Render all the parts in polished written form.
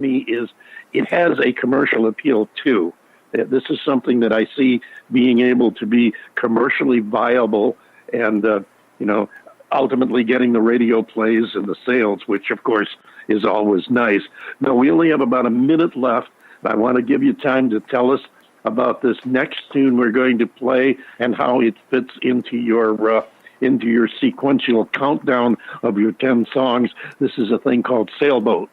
me is it has a commercial appeal too. This is something that I see being able to be commercially viable and, ultimately getting the radio plays and the sales, which of course is always nice. Now, we only have about a minute left. I want to give you time to tell us about this next tune we're going to play and how it fits into your sequential countdown of your 10 songs. This is a thing called Sailboat.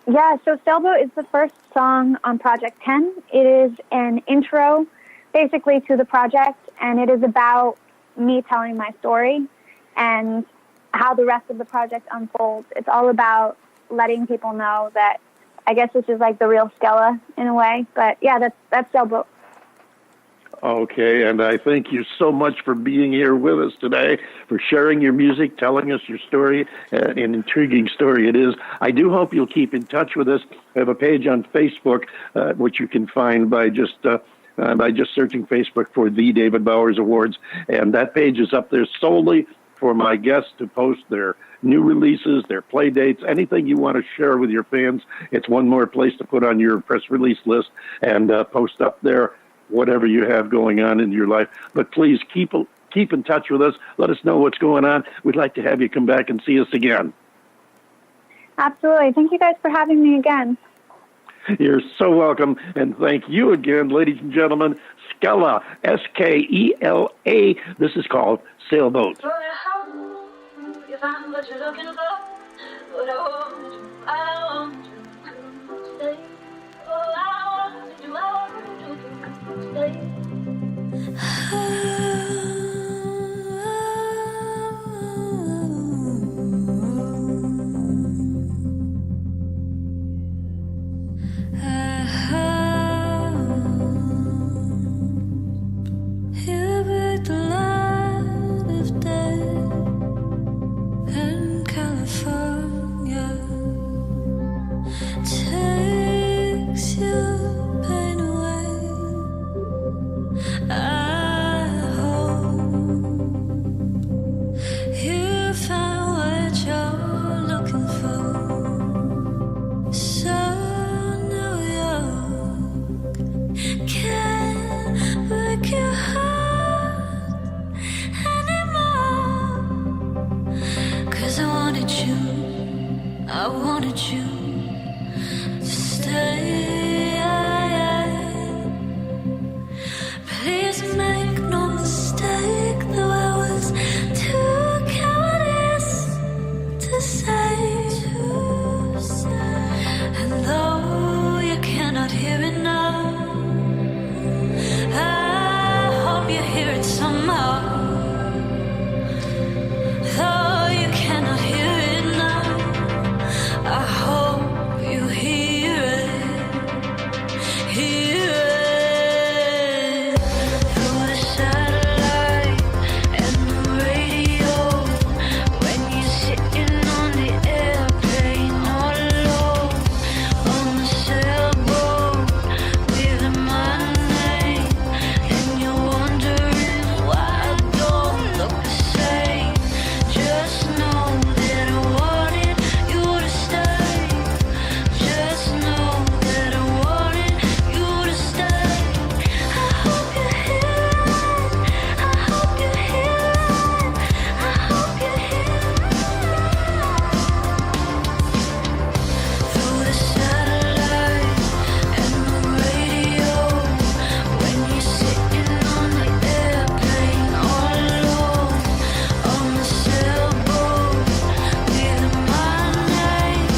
Yeah, so Sailboat is the first song on Project 10. It is an intro, basically, to the project, and it is about me telling my story and how the rest of the project unfolds. It's all about letting people know that I guess this is like the real Skela in a way. But yeah, that's Sailboat. Okay, and I thank you so much for being here with us today, for sharing your music, telling us your story, an intriguing story it is. I do hope you'll keep in touch with us. I have a page on Facebook, which you can find by just searching Facebook for The David Bowers Awards, and that page is up there solely for my guests to post their new releases, their play dates, anything you want to share with your fans. It's one more place to put on your press release list and post up there whatever you have going on in your life. But please keep in touch with us. Let us know what's going on. We'd like to have you come back and see us again. Absolutely. Thank you guys for having me again. You're so welcome. And thank you again, ladies and gentlemen. Skela, S-K-E-L-A. This is called Sailboat. You find what you're looking for, but I want you to stay. Oh, I want you to stay. I wanted you to stay. Please make no mistake, though I was too cowardice to say. And though you cannot hear it now, I hope you hear it somehow. Though you cannot hear it now, I hope you hear it, hear it. Through the satellite and the radio, when you're sitting on the airplane all alone, on the sailboat with my name, and you're wondering why I don't look the same. Just know that I wanted you to stay. Just know that I wanted you to stay. I hope you hear it. I hope you hear it. I hope you hear it. Through the satellite and the radio, when you're sitting on the airplane all alone, on the sailboat with my name,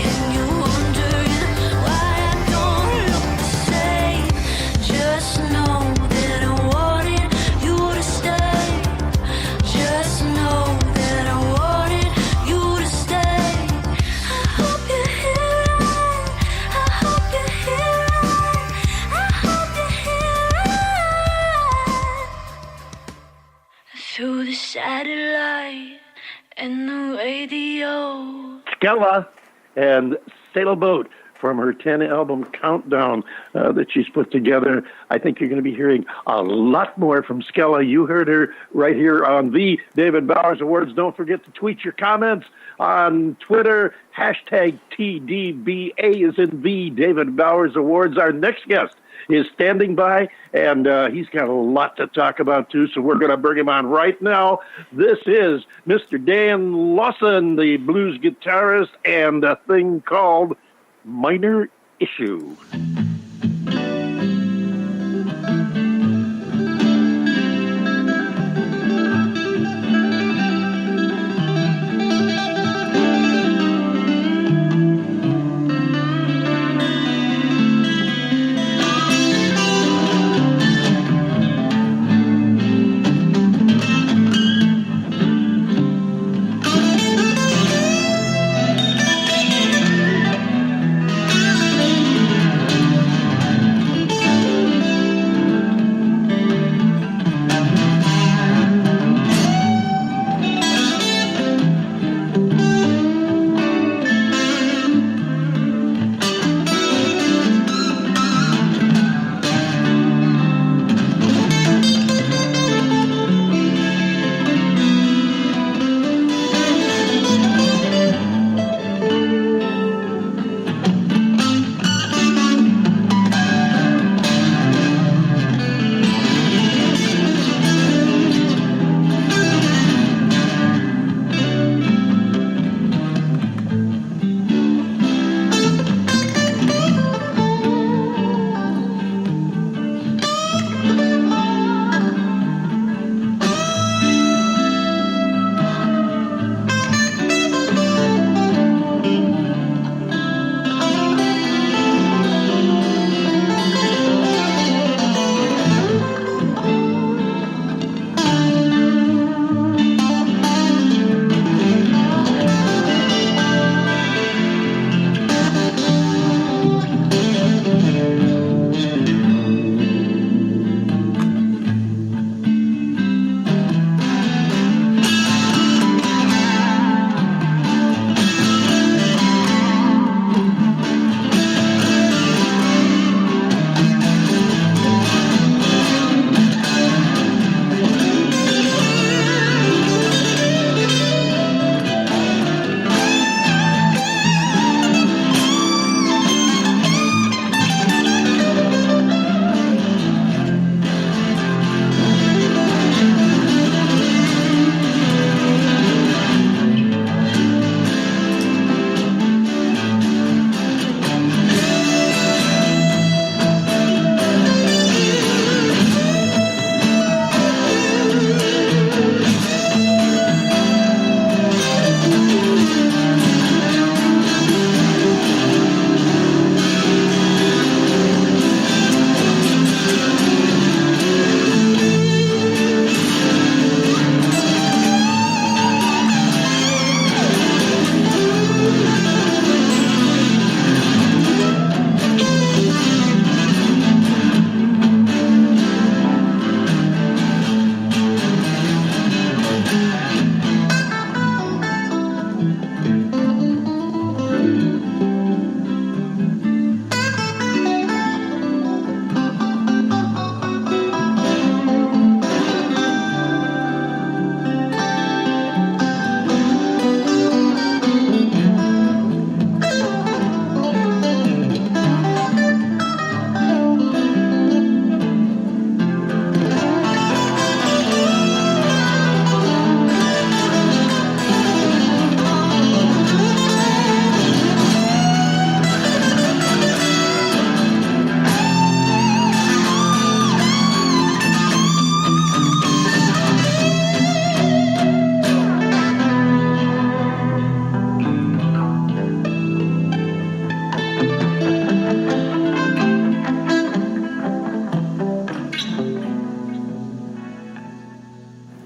and you're wondering why I don't look the same. Just know that I wanted you to stay. Just know that I wanted you to stay. I hope you hear it. I hope you hear it. I hope you hear it. Through the satellite and the radio. Skela and Sailboat from her 10-album countdown that she's put together. I think you're going to be hearing a lot more from Skela. You heard her right here on the David Bowers Awards. Don't forget to tweet your comments on Twitter. Hashtag TDBA is in the David Bowers Awards. Our next guest is standing by, and he's got a lot to talk about, too, so we're going to bring him on right now. This is Mr. Dan Lawson, the blues guitarist, and a thing called Minor Issue.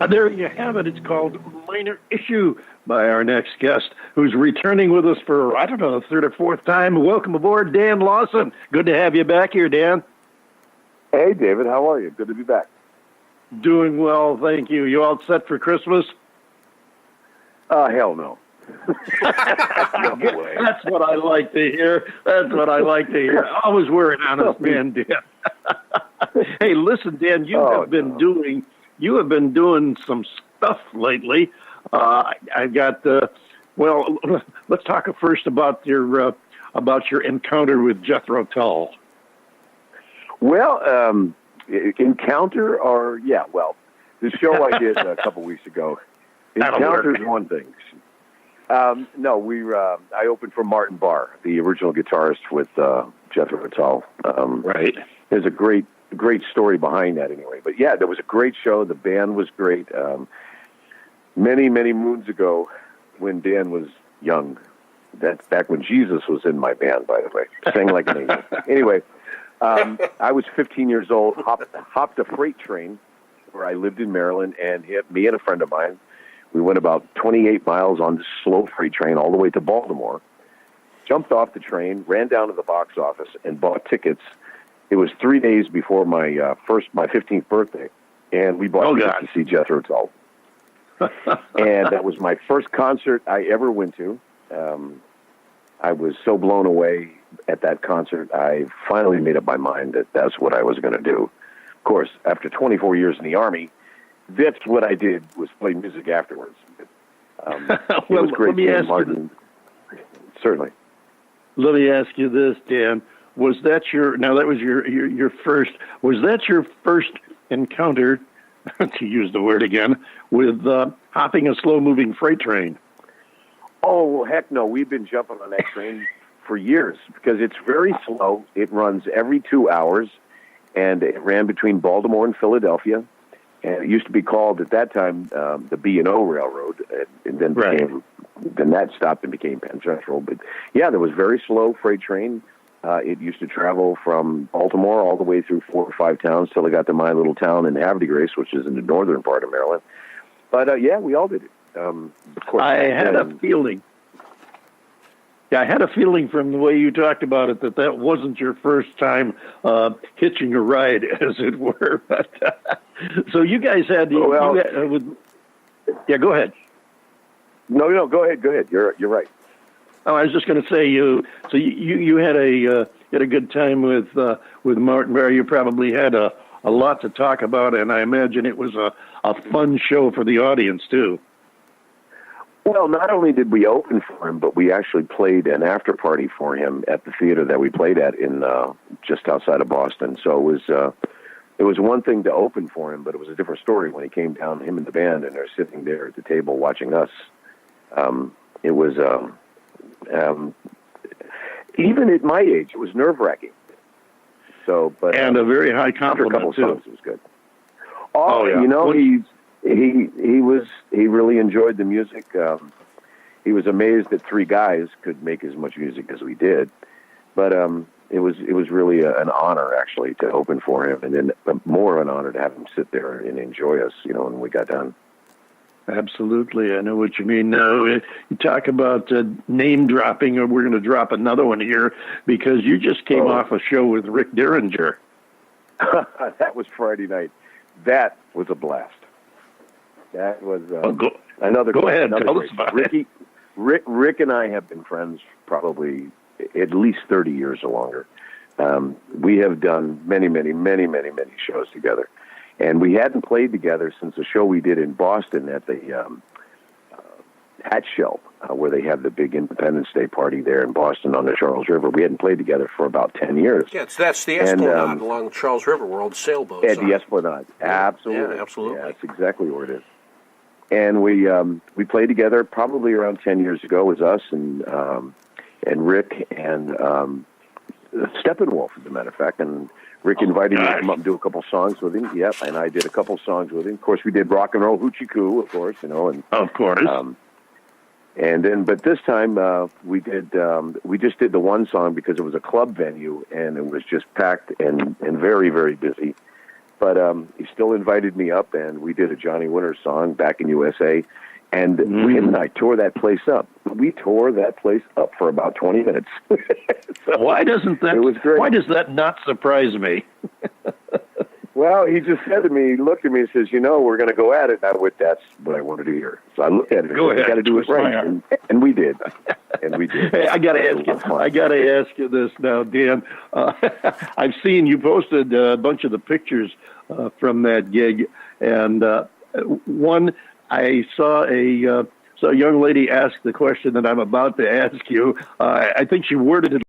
There you have it. It's called Minor Issue by our next guest, who's returning with us for, I don't know, the third or fourth time. Welcome aboard, Dan Lawson. Good to have you back here, Dan. Hey, David. How are you? Good to be back. Doing well, thank you. You all set for Christmas? Hell no. No way. That's what I like to hear. That's what I like to hear. Always we're an honest man, Dan. Hey, listen, Dan, you have been doing some stuff lately. I've got well, let's talk first about your encounter with Jethro Tull. Well, encounter or the show I did a couple weeks ago. Encounter is one thing. No, I opened for Martin Barr, the original guitarist with Jethro Tull. Right. There's a great story behind that anyway. But yeah, there was a great show. The band was great. Many, many moons ago when Dan was young. That's back when Jesus was in my band, by the way. Sang like an angel. Anyway, I was 15 years old, hopped a freight train where I lived in Maryland, and me and a friend of mine, we went about 28 miles on this slow freight train all the way to Baltimore, jumped off the train, ran down to the box office, and bought tickets. It was 3 days before my 15th birthday, and we bought tickets to see Jethro Tull. And that was my first concert I ever went to. I was so blown away at that concert, I finally made up my mind that that's what I was going to do. Of course, after 24 years in the Army, that's what I did, was play music afterwards. It was great. Let me ask you certainly. Let me ask you this, Dan. Was that your first encounter, to use the word again, with hopping a slow-moving freight train? Oh, heck no. We've been jumping on that train for years because it's very slow. It runs every 2 hours, and it ran between Baltimore and Philadelphia. And it used to be called, at that time, the B&O Railroad, and then then that stopped and became Penn Central. But, yeah, there was a very slow freight train. It used to travel from Baltimore all the way through 4 or 5 towns till it got to my little town in Havre de Grace, which is in the northern part of Maryland. But, yeah, we all did it. Of course, I had a feeling. Yeah, I had a feeling from the way you talked about it that wasn't your first time hitching a ride, as it were. But, so you guys had go ahead. No, go ahead. You're right. Oh, I was just going to say you had a good time with Martin Barr. You probably had a lot to talk about, and I imagine it was a fun show for the audience too. Well, not only did we open for him, but we actually played an after party for him at the theater that we played at in just outside of Boston. So it was one thing to open for him, but it was a different story when he came down, him and the band, and they're sitting there at the table watching us. It was even at my age, it was nerve-wracking. So, but and a very high compliment after a couple too. songs, it was good. Oh yeah. You know, he really enjoyed the music. He was amazed that 3 guys could make as much music as we did. But it was really an honor actually to open for him, and then more of an honor to have him sit there and enjoy us. You know, when we got done. Absolutely, I know what you mean. Now, you talk about name dropping, or we're going to drop another one here because you just came off a show with Rick Derringer. That was Friday night. That was a blast. That was another. Go ahead, another tell us about it. Rick and I have been friends probably at least 30 years or longer. We have done many shows together. And we hadn't played together since a show we did in Boston at the Hat Shell, where they have the big Independence Day party there in Boston on the Charles River. We hadn't played together for about 10 years. Yeah, that's the Esplanade along the Charles River where old sailboats at the Esplanade. Absolutely. Yeah, absolutely. Yeah, that's exactly where it is. And we played together probably around 10 years ago. It was us and Rick and Steppenwolf, as a matter of fact, and Rick invited me to come up and do a couple songs with him. Yep, and I did a couple songs with him. Of course, we did Rock and Roll Hoochie Coo, of course, you know. And of course. And then, but this time we just did the one song because it was a club venue and it was just packed and very, very busy. But he still invited me up, and we did a Johnny Winter song, Back in USA. And him and I tore that place up. We tore that place up for about 20 minutes. So why doesn't that? It was great. Why does that not surprise me? Well, he just said to me, he looked at me and says, we're going to go at it. And I went, that's what I wanted to hear. So I looked at it and Go said, ahead. got to do it Twist my right. arm. And we did. And we did. Hey, I got to ask you this now, Dan. I've seen you posted a bunch of the pictures from that gig. And one, I saw a young lady ask the question that I'm about to ask you. I think she worded it